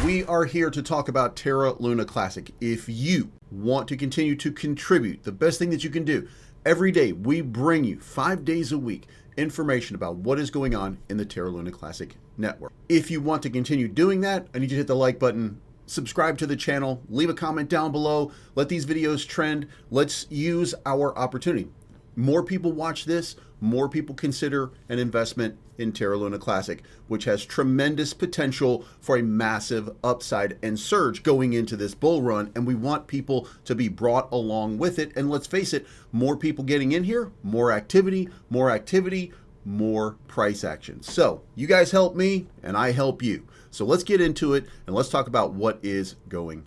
We are here to talk about Terra Luna Classic. If you want to continue to contribute, the best thing that you can do, every day we bring you 5 days a week information about what is going on in the Terra Luna Classic network. If you want to continue doing that, I need you to hit the like button, subscribe to the channel, leave a comment down below, let these videos trend. Let's use our opportunity. More people watch this, more people consider an investment in Terra Luna Classic, which has tremendous potential for a massive upside and surge going into this bull run. And we want people to be brought along with it. And let's face it, more people getting in here, more activity, more price action. So you guys help me and I help you. So let's get into it and let's talk about what is going on.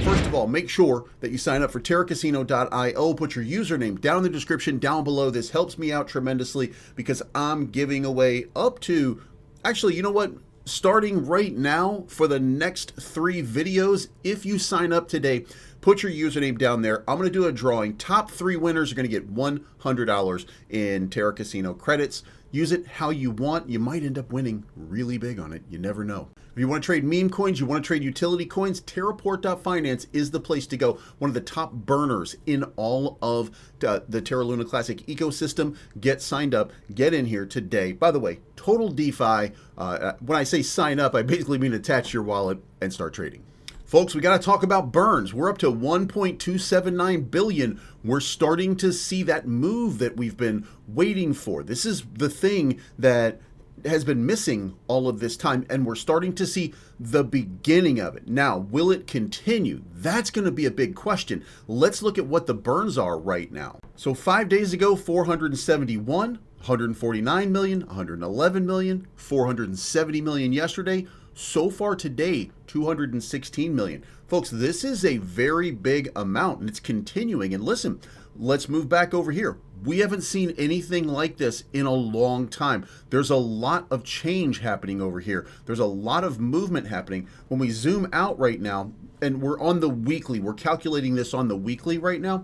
First of all, make sure that you sign up for terracasino.io. Put your username down in the description down below. This helps me out tremendously because I'm giving away up to, actually, you know what? Starting right now for the next 3 videos, if you sign up today, put your username down there. I'm going to do a drawing. Top 3 winners are going to get $100 in Terra Casino credits. Use it how you want. You might end up winning really big on it. You never know. If you want to trade meme coins, you want to trade utility coins, Terraport.finance is the place to go. One of the top burners in all of the Terra Luna Classic ecosystem. Get signed up. Get in here today. By the way, total DeFi. When I say sign up, I basically mean attach your wallet and start trading. Folks, we got to talk about burns. We're up to 1.279 billion. We're starting to see that move that we've been waiting for. This is the thing that has been missing all of this time, and we're starting to see the beginning of it. Now, will it continue? That's going to be a big question. Let's look at what the burns are right now. So 5 days ago, 471, 149 million, 111 million, 470 million yesterday. So far today, 216 million. Folks, this is a very big amount and it's continuing. And listen, let's move back over here. We haven't seen anything like this in a long time. There's a lot of change happening over here. There's a lot of movement happening. When we zoom out right now, and we're on the weekly, we're calculating this on the weekly right now.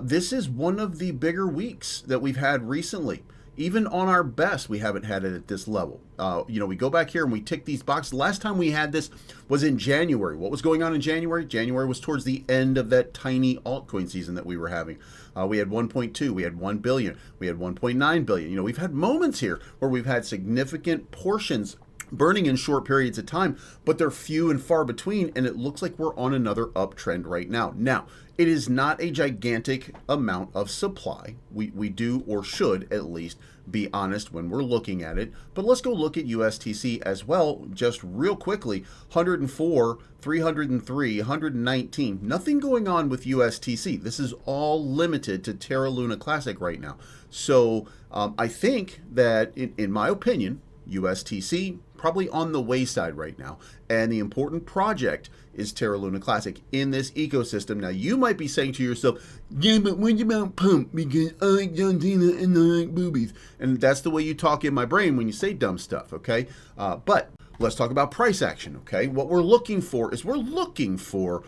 This is one of the bigger weeks that we've had recently. Even on our best, we haven't had it at this level. You know, we go back here and we tick these boxes. Last time we had this was in January. What was going on in January? January was towards the end of that tiny altcoin season that we were having. We had 1.2, we had 1 billion, we had 1.9 billion. You know, we've had moments here where we've had significant portions burning in short periods of time, but they're few and far between, and it looks like we're on another uptrend right now. Now, it is not a gigantic amount of supply. We do, or should at least, be honest when we're looking at it. But let's go look at USTC as well, just real quickly. 104, 303, 119. Nothing going on with USTC. This is all limited to Terra Luna Classic right now. So I think that, in my opinion, USTC probably on the wayside right now, and the important project is Terra Luna Classic in this ecosystem. Now you might be saying to yourself, yeah, but what about pump, because I like John Cena and I like boobies, and that's the way you talk in my brain when you say dumb stuff, okay? But let's talk about price action, okay? What we're looking for is we're looking for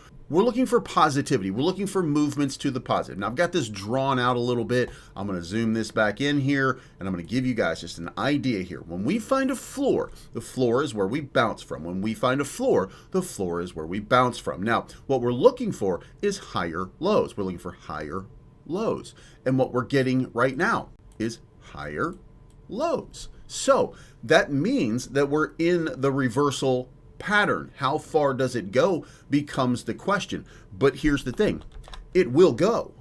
positivity. We're looking for movements to the positive. Now I've got this drawn out a little bit. I'm going to zoom this back in here and I'm going to give you guys just an idea here. When we find a floor, the floor is where we bounce from. When we find a floor, the floor is where we bounce from. Now, what we're looking for is higher lows. We're looking for higher lows. And what we're getting right now is higher lows. So that means that we're in the reversal pattern. How far does it go becomes the question. But here's the thing, it will go.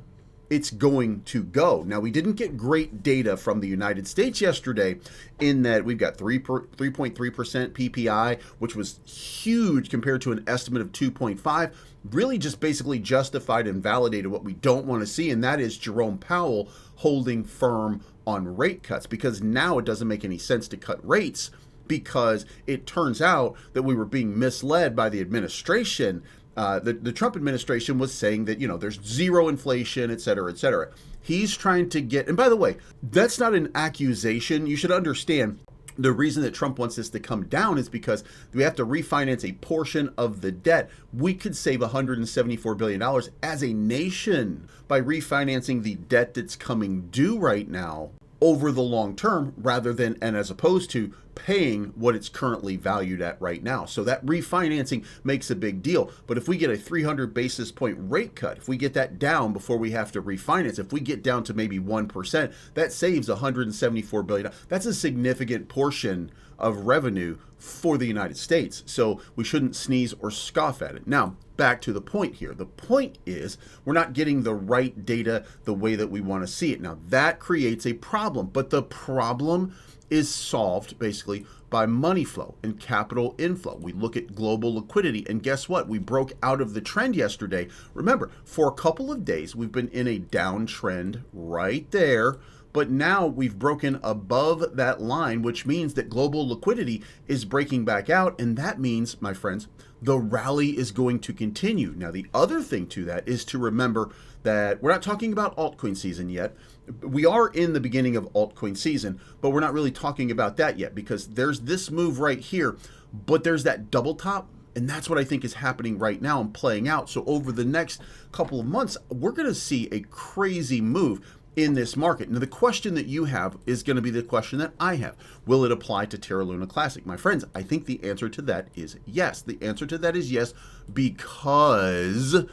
It's going to go. Now, we didn't get great data from the United States yesterday in that we've got 3.3% PPI, which was huge compared to an estimate of 2.5, really just basically justified and validated what we don't want to see, and that is Jerome Powell holding firm on rate cuts, because now it doesn't make any sense to cut rates, because it turns out that we were being misled by the administration. The Trump administration was saying that, you know, there's zero inflation, et cetera, et cetera. He's trying to get, and by the way, that's not an accusation. You should understand the reason that Trump wants this to come down is because we have to refinance a portion of the debt. We could save $174 billion as a nation by refinancing the debt that's coming due right now over the long term, rather than, and as opposed to paying what it's currently valued at right now. So that refinancing makes a big deal. But if we get a 300 basis point rate cut, if we get that down before we have to refinance, if we get down to maybe 1%, that saves $174 billion. That's a significant portion of revenue for the United States. So we shouldn't sneeze or scoff at it. Now, back to the point here. The point is we're not getting the right data the way that we want to see it. Now, that creates a problem, but the problem is solved basically by money flow and capital inflow. We look at global liquidity, and guess what? We broke out of the trend yesterday. Remember, for a couple of days, we've been in a downtrend right there, but now we've broken above that line, which means that global liquidity is breaking back out, and that means, my friends, the rally is going to continue. Now, the other thing to that is to remember that we're not talking about altcoin season yet. We are in the beginning of altcoin season, but we're not really talking about that yet because there's this move right here, but there's that double top, and that's what I think is happening right now and playing out. So over the next couple of months, we're going to see a crazy move in this market. Now, the question that you have is going to be the question that I have. Will it apply to Terra Luna Classic? My friends, I think the answer to that is yes. The answer to that is yes, because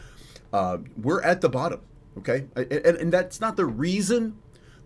we're at the bottom, okay? And that's not the reason,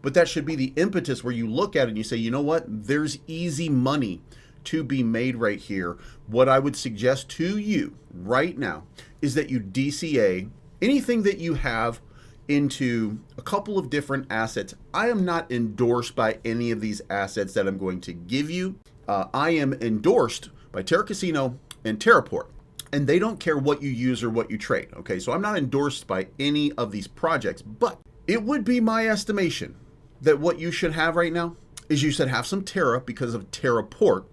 but that should be the impetus where you look at it and you say, you know what? There's easy money to be made right here. What I would suggest to you right now is that you DCA anything that you have into a couple of different assets. I am not endorsed by any of these assets that I'm going to give you. I am endorsed by Terra Casino and Terraport, and they don't care what you use or what you trade. Okay, so I'm not endorsed by any of these projects, but it would be my estimation that what you should have right now is you should have some Terra because of Terraport,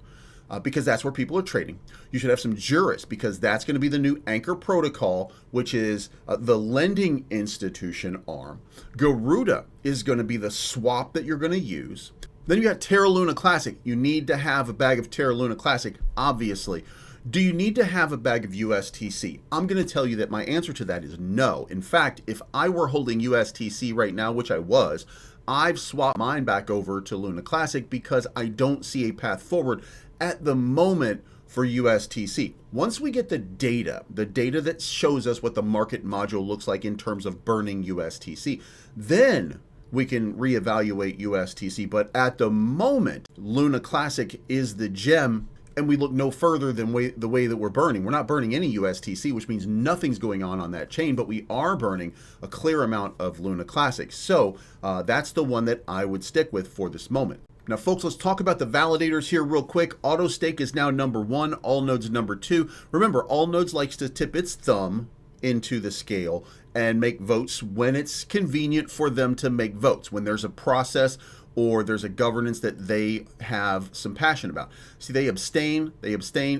because that's where people are trading. You should have some Juris because that's going to be the new anchor protocol, which is the lending institution arm. Garuda is going to be the swap that you're going to use. Then you got Terra Luna Classic. You need to have a bag of Terra Luna Classic, obviously. Do you need to have a bag of USTC? I'm going to tell you that my answer to that is no. In fact, if I were holding USTC right now, which I was, I've swapped mine back over to Luna Classic because I don't see a path forward at the moment for USTC. Once we get the data that shows us what the market module looks like in terms of burning USTC, then we can reevaluate USTC. But at the moment, Luna Classic is the gem, and we look no further than the way that we're burning. We're not burning any USTC, which means nothing's going on that chain, but we are burning a clear amount of Luna Classic. So that's the one that I would stick with for this moment. Now, folks, let's talk about the validators here real quick. AutoStake is now number 1, Allnodes number 2. Remember, Allnodes likes to tip its thumb into the scale and make votes when it's convenient for them to make votes, when there's a process or there's a governance that they have some passion about. See, they abstain.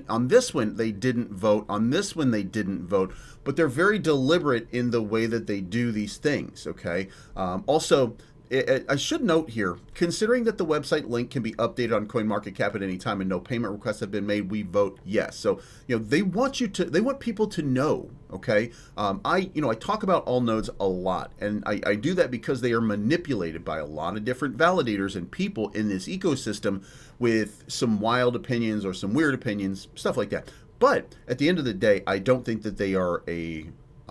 On this one, they didn't vote. On this one, they didn't vote. But they're very deliberate in the way that they do these things, okay? Also, I should note here, considering that the website link can be updated on CoinMarketCap at any time and no payment requests have been made, we vote yes. So, they want people to know, okay? I talk about Allnodes a lot, and I do that because they are manipulated by a lot of different validators and people in this ecosystem with some wild opinions or some weird opinions, stuff like that. But at the end of the day, I don't think that they are a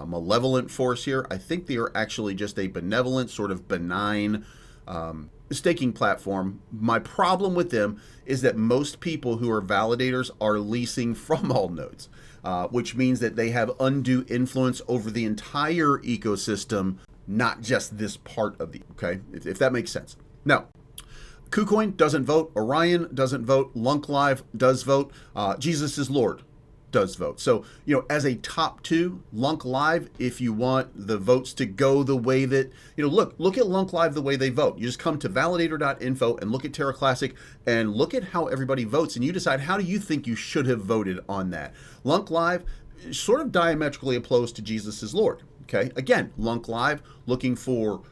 malevolent force here. I think they are actually just a benevolent, sort of benign staking platform. My problem with them is that most people who are validators are leasing from Allnodes, which means that they have undue influence over the entire ecosystem, not just this part of the, okay, if that makes sense. Now, KuCoin doesn't vote, Orion doesn't vote, Lunk Live does vote, Jesus is Lord does vote. So, as a top 2, Lunk Live, if you want the votes to go the way that, look at Lunk Live the way they vote. You just come to validator.info and look at Terra Classic and look at how everybody votes, and you decide how do you think you should have voted on that. Lunk Live sort of diametrically opposed to Jesus is Lord. Okay, again, Lunk Live looking for,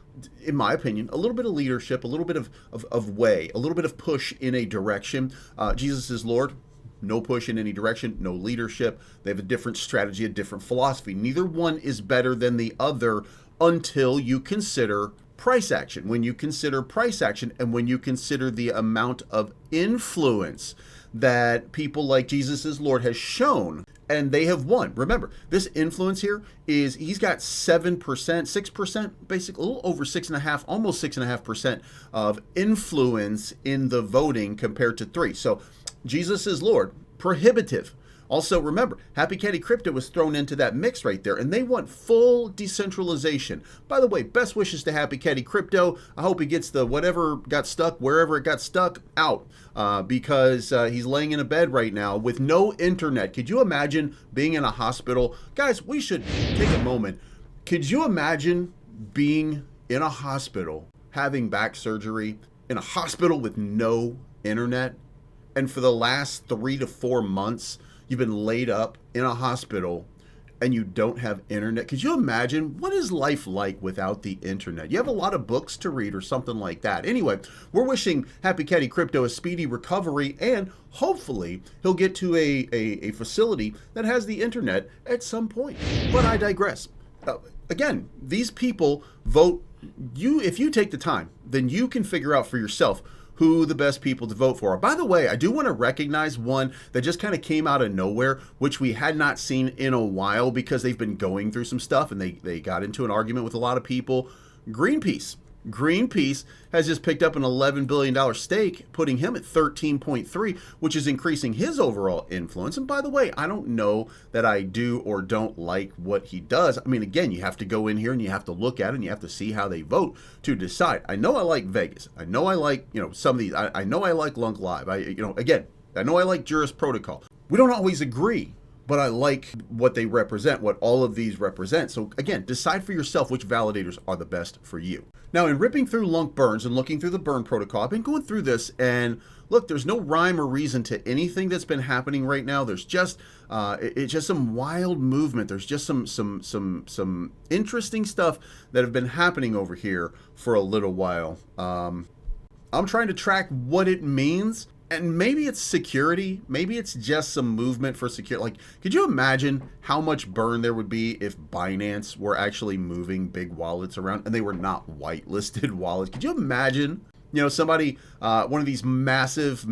in my opinion, a little bit of leadership, a little bit of way, a little bit of push in a direction. Jesus is Lord, no push in any direction, no leadership. They have a different strategy, a different philosophy. Neither one is better than the other until you consider price action, when you consider price action, and when you consider the amount of influence that people like Jesus is Lord has shown, and they have won. Remember, this influence here is, he's got 7%, 6%, basically a little over 6.5%, almost 6.5% of influence in the voting compared to 3. So Jesus is Lord, prohibitive. Also, remember, Happycattycrypto was thrown into that mix right there, and they want full decentralization. By the way, best wishes to Happycattycrypto. I hope he gets the whatever got stuck, wherever it got stuck, out, because he's laying in a bed right now with no internet. Could you imagine being in a hospital? Guys, we should take a moment. Could you imagine being in a hospital, having back surgery, in a hospital with no internet, and for the last 3 to 4 months, you've been laid up in a hospital and you don't have internet? Could you imagine what is life like without the internet? You have a lot of books to read or something like that. Anyway, we're wishing Happycattycrypto a speedy recovery, and hopefully he'll get to a facility that has the internet at some point. But I digress. Again, these people vote. If you take the time, then you can figure out for yourself who the best people to vote for are. By the way, I do want to recognize one that just kind of came out of nowhere, which we had not seen in a while because they've been going through some stuff and they got into an argument with a lot of people. Greenpeace. Greenpeace has just picked up an $11 billion stake, putting him at 13.3, which is increasing his overall influence. And by the way, I don't know that I do or don't like what he does. I mean, again, you have to go in here and you have to look at it and you have to see how they vote to decide. I know I like Vegas. I know I like, some of these. I know I like Lunk Live. Again, I know I like Juris Protocol. We don't always agree, but I like what they represent, what all of these represent. So again, decide for yourself which validators are the best for you. Now, in ripping through Lunk Burns and looking through the burn protocol, I've been going through this, and look, there's no rhyme or reason to anything that's been happening right now. There's just it's just some wild movement. There's just some interesting stuff that have been happening over here for a little while. I'm trying to track what it means. And maybe it's security. Maybe it's just some movement for security. Like, could you imagine how much burn there would be if Binance were actually moving big wallets around and they were not whitelisted wallets? Could you imagine, somebody, one of these massive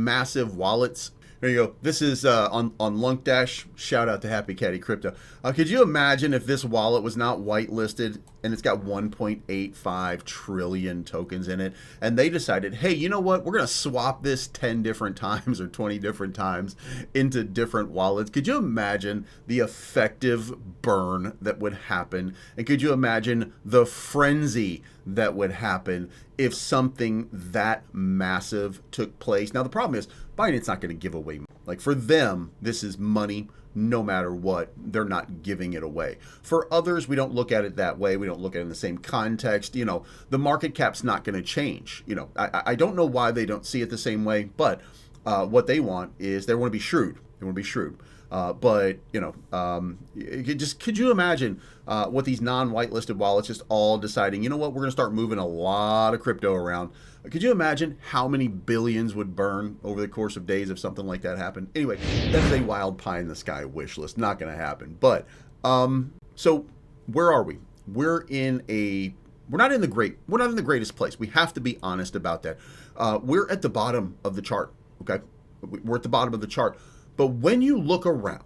wallets? There you go. This is on Lunk Dash. Shout out to Happycattycrypto. Could you imagine if this wallet was not whitelisted and it's got 1.85 trillion tokens in it, and they decided, hey, you know what? We're going to swap this 10 different times or 20 different times into different wallets. Could you imagine the effective burn that would happen? And could you imagine the frenzy that would happen if something that massive took place? Now, the problem is Binance not going to give away. Like, for them, this is money no matter what. They're not giving it away. For others, we don't look at it that way. We don't look at it in the same context. The market cap's not going to change. I don't know why they don't see it the same way, but what they want is they want to be shrewd. They want to be shrewd. But could you imagine what these non-whitelisted wallets just all deciding, you know what, we're going to start moving a lot of crypto around. Could you imagine how many billions would burn over the course of days if something like that happened? Anyway, that is a wild pie in the sky wish list. Not going to happen. But so where are we? We're not in the greatest place. We have to be honest about that. We're at the bottom of the chart. Okay, we're at the bottom of the chart. But when you look around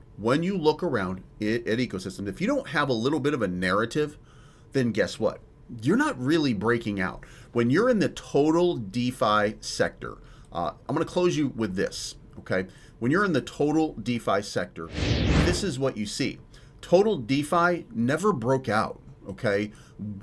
at ecosystem, if you don't have a little bit of a narrative, then guess what? You're not really breaking out. When you're in the total DeFi sector, I'm going to close you with this, okay? When you're in the total DeFi sector, this is what you see. Total DeFi never broke out, okay?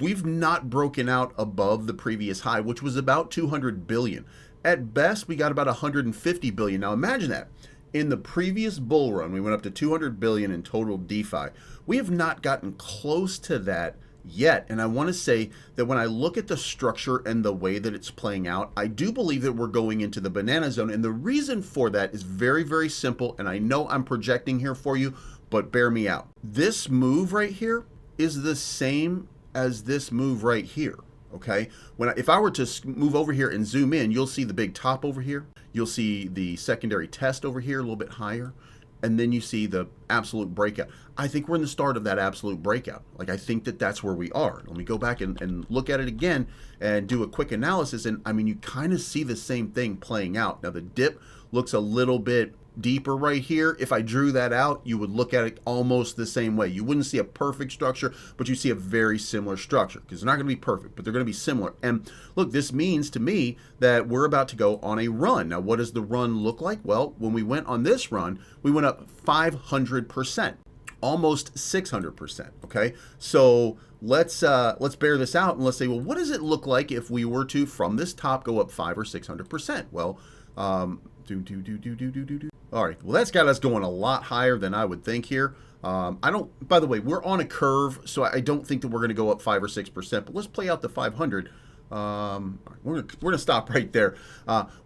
We've not broken out above the previous high, which was about 200 billion. At best, we got about 150 billion. Now imagine that. In the previous bull run, we went up to 200 billion in total DeFi. We have not gotten close to that yet. And I want to say that when I look at the structure and the way that it's playing out, I do believe that we're going into the banana zone. And the reason for that is very, very simple. And I know I'm projecting here for you, but bear me out. This move right here is the same as this move right here. Okay, if I were to move over here and zoom in, you'll see the big top over here. You'll see the secondary test over here a little bit higher. and then you see the absolute breakout. I think we're in the start of that absolute breakout. Like, I think that that's where we are. Let me go back and look at it again and do a quick analysis. And I mean, you kind of see the same thing playing out. Now, the dip looks a little bit deeper right here. If I drew that out, you would look at it almost the same way. You wouldn't see a perfect structure, but you see a very similar structure, because they're not going to be perfect, but they're going to be similar. And look, this means to me that we're about to go on a run. Now, what does the run look like? Well, when we went on this run, we went up 500%, almost 600%. Okay, so let's bear this out and let's say, well, what does it look like if we were to, from this top, go up 500 or 600%? Well, all right, well, that's got us going a lot higher than I would think here. By the way, we're on a curve, so I don't think that we're going to go up 5 or 6%, but let's play out the 500. We're gonna stop right there.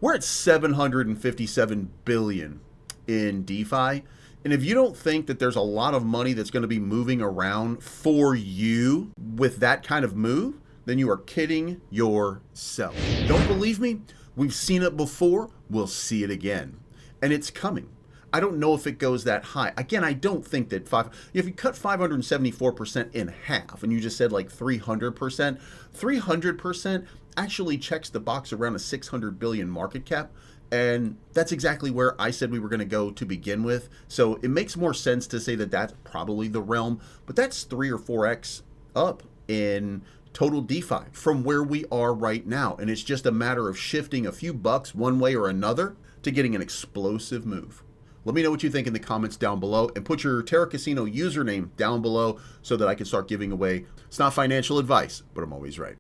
We're at 757 billion in DeFi. And if you don't think that there's a lot of money that's going to be moving around for you with that kind of move, then you are kidding yourself. Don't believe me? We've seen it before. We'll see it again. And it's coming. I don't know if it goes that high. Again, I don't think that if you cut 574% in half and you just said like 300%, 300% actually checks the box around a 600 billion market cap. And that's exactly where I said we were going to go to begin with. So it makes more sense to say that that's probably the realm, but that's 3 or 4x up in total DeFi from where we are right now. And it's just a matter of shifting a few bucks one way or another to getting an explosive move. Let me know what you think in the comments down below, and put your Terra Casino username down below so that I can start giving away. It's not financial advice, but I'm always right.